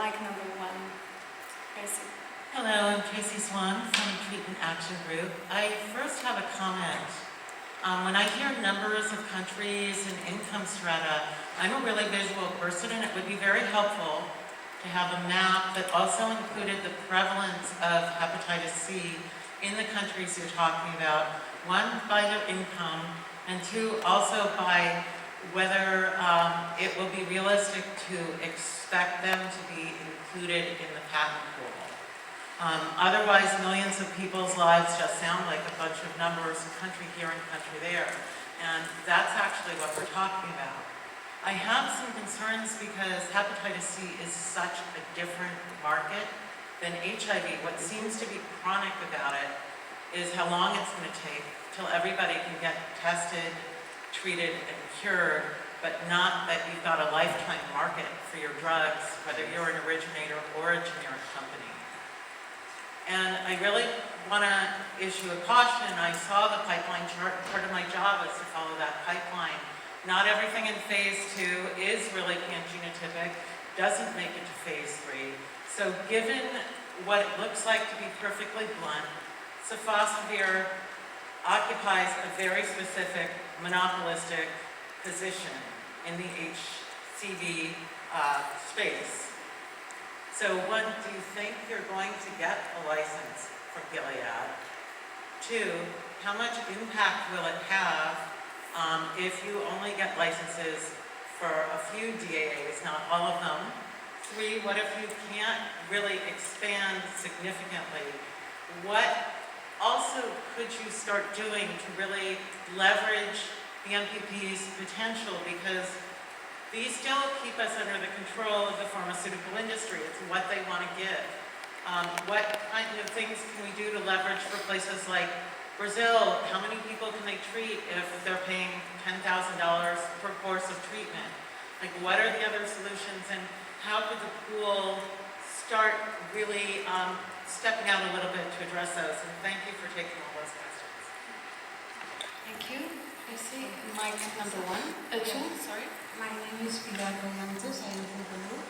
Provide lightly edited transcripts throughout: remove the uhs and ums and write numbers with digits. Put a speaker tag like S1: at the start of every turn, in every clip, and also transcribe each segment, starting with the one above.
S1: mic number 1. Tracy.
S2: Hello, I'm Tracy Swan from Treatment Action Group. I first have a comment. When I hear numbers of countries and income strata, I'm a really visual person, and it would be very helpful to have a map that also included the prevalence of hepatitis C in the countries you're talking about. One, by their income, and two, also by whether it will be realistic to expect them to be included in the patent pool. Otherwise, millions of people's lives just sound like a bunch of numbers, country here and country there. And that's actually what we're talking about. I have some concerns because hepatitis C is such a different market than HIV. What seems to be chronic about it is how long it's going to take till everybody can get tested, treated, and cured, but not that you've got a lifetime market for your drugs, whether you're an originator or a generic company. And I really want to issue a caution. I saw the pipeline chart. Part of my job is to follow that pipeline. Not everything in phase 2 is really pan-genotypic, doesn't make it to phase 3. So given what it looks like to be perfectly blunt, sofosbuvir occupies a very specific monopolistic position in the HCV space. So one, do you think you're going to get a license from Gilead? 2, how much impact will it have if you only get licenses for a few DAAs, not all of them? 3, what if you can't really expand significantly? What also could you start doing to really leverage the MPP's potential? Because these still keep us under the control of the pharmaceutical industry. It's what they want to give. What kind of things can we do to leverage for places like Brazil? How many people can they treat if they're paying $10,000 per course of treatment? Like, what are the other solutions, and how could the pool start really stepping out a little bit to address those? And thank you for taking all those questions.
S1: Thank you, Tracy. Mic number 1. 2, sorry.
S3: My name is Pilar Romantos. I am from Peru.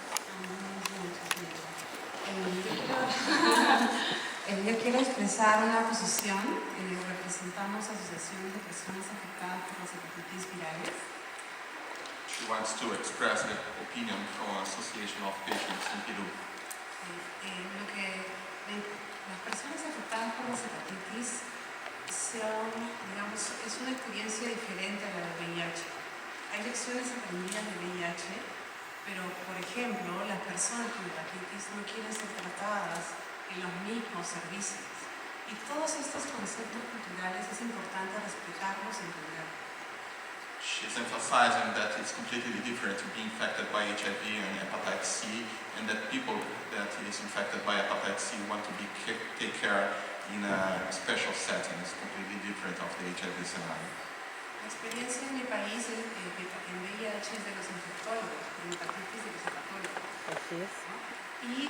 S3: Yo quiero expresar una posición. Representamos asociaciones de personas afectadas por las hepatitis virales.
S4: She wants to express the opinion from Association of Patients in Peru.
S3: Las personas afectadas por las hepatitis son, digamos, es una experiencia diferente a la del VIH. Hay lecciones aprendidas de VIH, pero, por ejemplo, las personas con hepatitis no quieren ser tratadas en los mismos servicios. Y todos estos conceptos culturales es importante respetarlos y entenderlos.
S4: She's emphasizing that it's completely different to be infected by HIV and hepatitis C, and that people that is infected by hepatitis C want to be take care in a special setting. It's completely different of the HIV scenario.
S3: La experiencia en mi país en VIH es de los infectólogos, en hepatitis de los hepatólogos.
S5: Así es.
S3: Y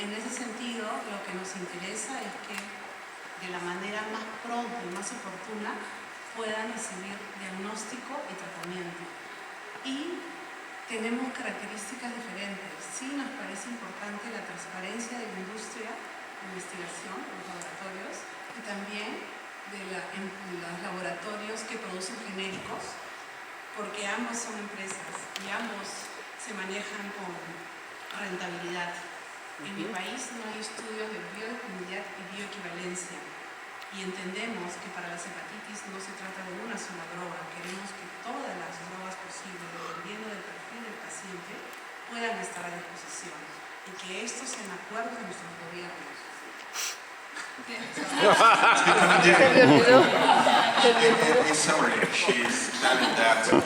S3: en ese sentido, lo que nos interesa es que de la manera más pronta y más oportuna puedan recibir diagnóstico y tratamiento. Y tenemos características diferentes. Sí nos parece importante la transparencia de la industria de investigación, los laboratorios, y también de los laboratorios que producen genéricos, porque ambos son empresas y ambos se manejan con rentabilidad. En mi país no hay estudios de biodisponibilidad y bioequivalencia, y entendemos que para las hepatitis no se trata de una sola droga. Queremos que todas las drogas posibles, dependiendo del perfil del paciente, puedan estar a disposición y que estos sean acuerdos de nuestros gobiernos.
S4: In summary, she's telling that the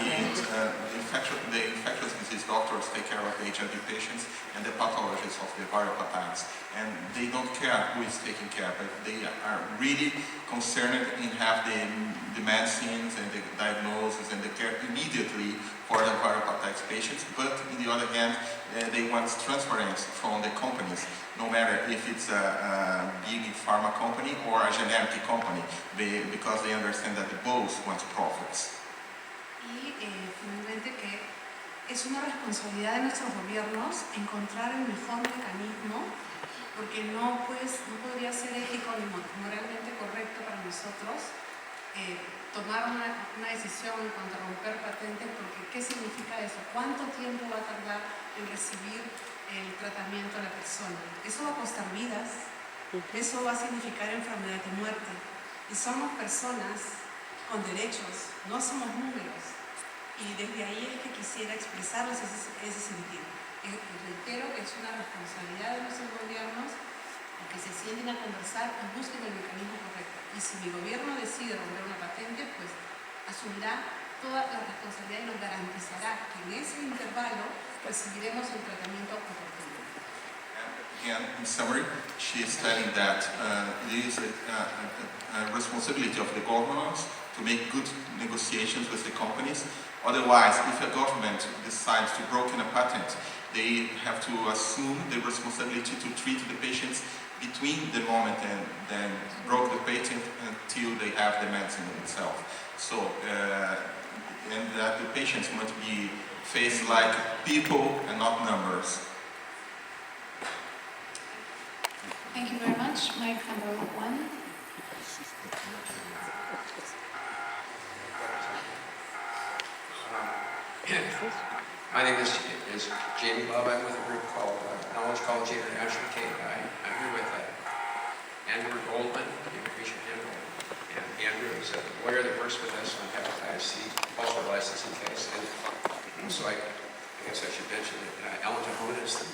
S4: infectious disease doctors take care of the HIV patients and the pathologists of the viral hepatitis. And they don't care who is taking care, but they are really concerned in have the medicines and the diagnosis and the care immediately for the viral hepatitis patients. But on the other hand, they want transparency from the companies, no matter if it's a big pharma company or a generic company, because they understand that both want profits.
S3: Y finalmente que es una responsabilidad de nuestros gobiernos encontrar el mejor mecanismo, porque no podría ser ético ni moralmente correcto para nosotros tomar una decisión en cuanto a romper patentes, porque ¿qué significa eso? ¿Cuánto tiempo va a tardar en recibir el tratamiento a la persona? Eso va a costar vidas, eso va a significar enfermedad y muerte. Y somos personas con derechos, no somos números. Y desde ahí es que quisiera expresarles ese sentido. Reitero que es una responsabilidad de nuestros gobiernos que se sienten a conversar y busquen el mecanismo correcto. Y si mi gobierno decide romper una patente, pues asumirá toda la responsabilidad y nos garantizará que en ese intervalo recibiremos el tratamiento oportuno.
S4: Again, in summary, she is telling that it is a responsibility of the governments to make good negotiations with the companies. Otherwise, if a government decides to break a patent, they have to assume the responsibility to treat the patients between the moment and then broke the patent until they have the medicine itself. So, and that the patients must be faced like people and not numbers.
S1: Thank you very much. Mic number 1.
S5: My name is Jamie Love. I'm with a group called Knowledge College International, KI. I'm here with Andrew Goldman, Patient Andrew. And Andrew is a lawyer that works with us on hepatitis C, also a licensing case. And so I guess I should mention that Alan Tahona is the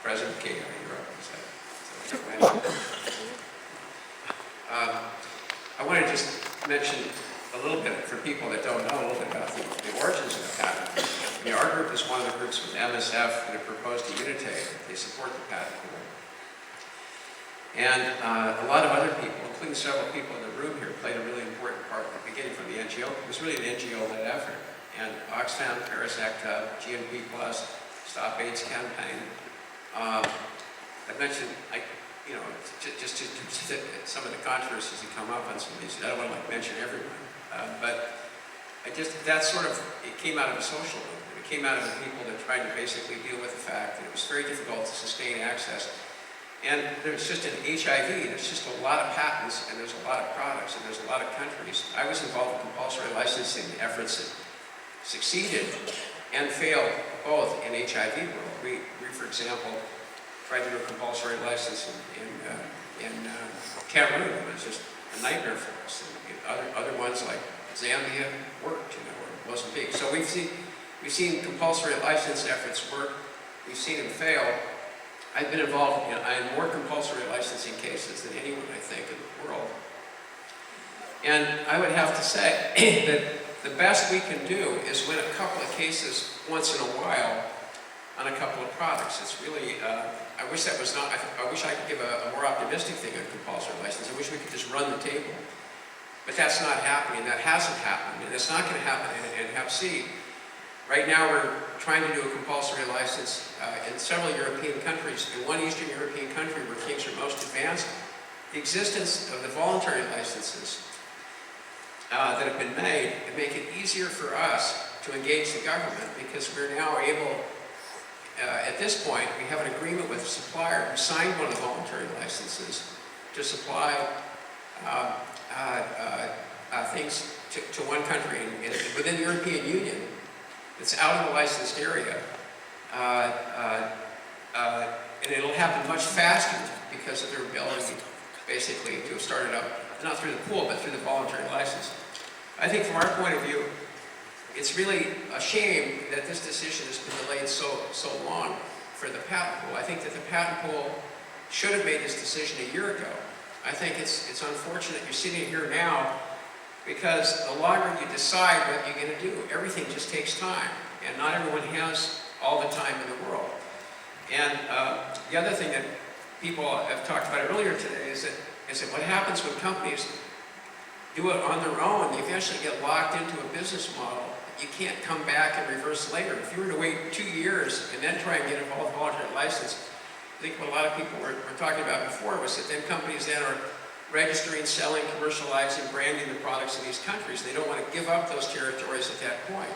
S5: president of KI Europe. Is that what I mentioned? I want to just mention a little bit, for people that don't know, a little bit about the origins of the patent. I mean, our group is one of the groups with MSF that have proposed to Unitaid. They support the patent pool. And a lot of other people, including several people in the room here, played a really important part at the beginning from the NGO. It was really an NGO-led effort. And Oxfam, Paris ACTA, GNP+, Stop AIDS Campaign. I mentioned, just some of the controversies that come up on some of these. I don't want to mention everyone. But it came out of a social movement. It came out of the people that tried to basically deal with the fact that it was very difficult to sustain access. And there's just an HIV, there's just a lot of patents, and there's a lot of products, and there's a lot of countries. I was involved in compulsory licensing efforts that succeeded and failed both in HIV world. We for example, tried to do a compulsory license in Cameroon. It was just a nightmare for us. And other ones like Zambia worked, or Mozambique. So we've seen compulsory license efforts work. We've seen them fail. I've been involved in more compulsory licensing cases than anyone, I think, in the world. And I would have to say that the best we can do is win a couple of cases once in a while on a couple of products. It's really, I wish that was not, I wish I could give a more optimistic thing on compulsory license. I wish we could just run the table. But that's not happening, that hasn't happened, and it's not going to happen in Hep C. Right now we're trying to do a compulsory license in several European countries. In one Eastern European country where things are most advanced, the existence of the voluntary licenses that have been made make it easier for us to engage the government, because we're now able, at this point, we have an agreement with a supplier who signed one of the voluntary licenses to supply things to one country within the European Union that's out of the licensed area. And it'll happen much faster because of their ability, basically, to have started up, not through the pool, but through the voluntary license. I think from our point of view, it's really a shame that this decision has been delayed so long for the patent pool. I think that the patent pool should have made this decision a year ago. I think it's unfortunate you're sitting here now, because the longer you decide what you're going to do, everything just takes time, and not everyone has all the time in the world. And the other thing that people have talked about earlier today is that what happens when companies do it on their own, they eventually get locked into a business model that you can't come back and reverse later. If you were to wait 2 years and then try and get involved in voluntary license, I think what a lot of people were talking about before was that then companies then are registering, selling, commercializing, branding the products in these countries. They don't want to give up those territories at that point.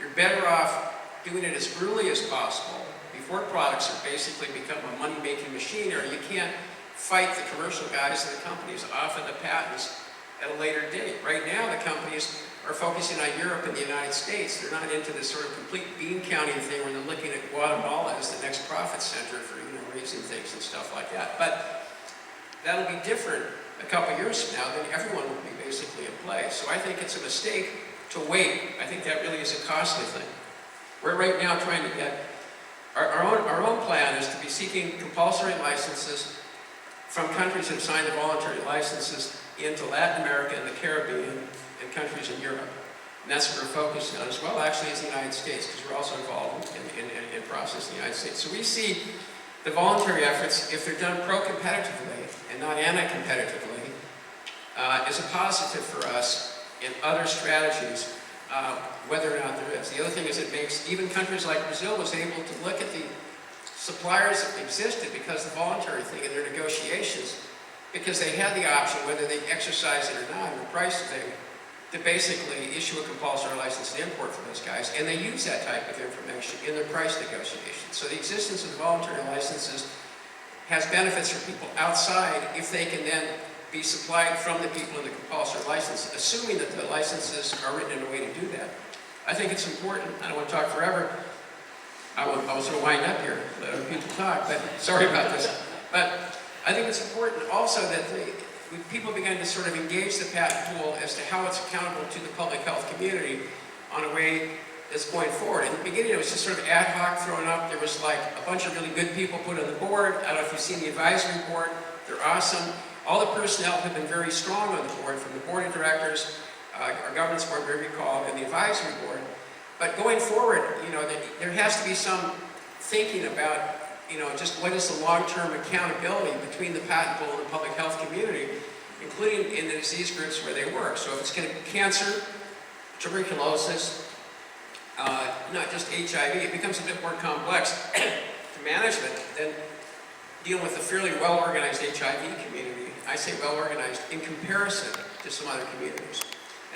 S5: You're better off doing it as early as possible, before products have basically become a money-making machine, or you can't fight the commercial guys and the companies off of the patents at a later date. Right now, the companies are focusing on Europe and the United States. They're not into this sort of complete bean counting thing where they're looking at Guatemala as the next profit center for raising things and stuff like that. But that'll be different a couple years from now. Then everyone will be basically in place. So I think it's a mistake to wait. I think that really is a costly thing. We're right now trying to get our own plan is to be seeking compulsory licenses from countries that have signed the voluntary licenses into Latin America and the Caribbean and countries in Europe. And that's what we're focusing on, as well actually as the United States, because we're also involved in process in the United States. So we see the voluntary efforts, if they're done pro-competitively and not anti-competitively, is a positive for us in other strategies, whether or not there is. The other thing is it makes even countries like Brazil was able to look at the suppliers that existed because the voluntary thing in their negotiations, because they had the option, whether they exercise it or not, in the price thing, to basically issue a compulsory license to import for those guys. And they use that type of information in their price negotiations. So the existence of the voluntary licenses has benefits for people outside if they can then be supplied from the people in the compulsory license, assuming that the licenses are written in a way to do that. I think it's important. I don't want to talk forever. I was going to wind up here, let other people talk, but sorry about this. But I think it's important also that people begin to sort of engage the patent pool as to how it's accountable to the public health community on a way that's going forward. In the beginning, it was just sort of ad hoc thrown up. There was like a bunch of really good people put on the board. I don't know if you've seen the advisory board. They're awesome. All the personnel have been very strong on the board, from the board of directors, our governance board, whatever you call it, and the advisory board. But going forward, there has to be some thinking about, just what is the long-term accountability between the patent pool and the public health community, including in the disease groups where they work. So if it's going to be cancer, tuberculosis, not just HIV, it becomes a bit more complex to management than dealing with a fairly well-organized HIV community. I say well-organized in comparison to some other communities.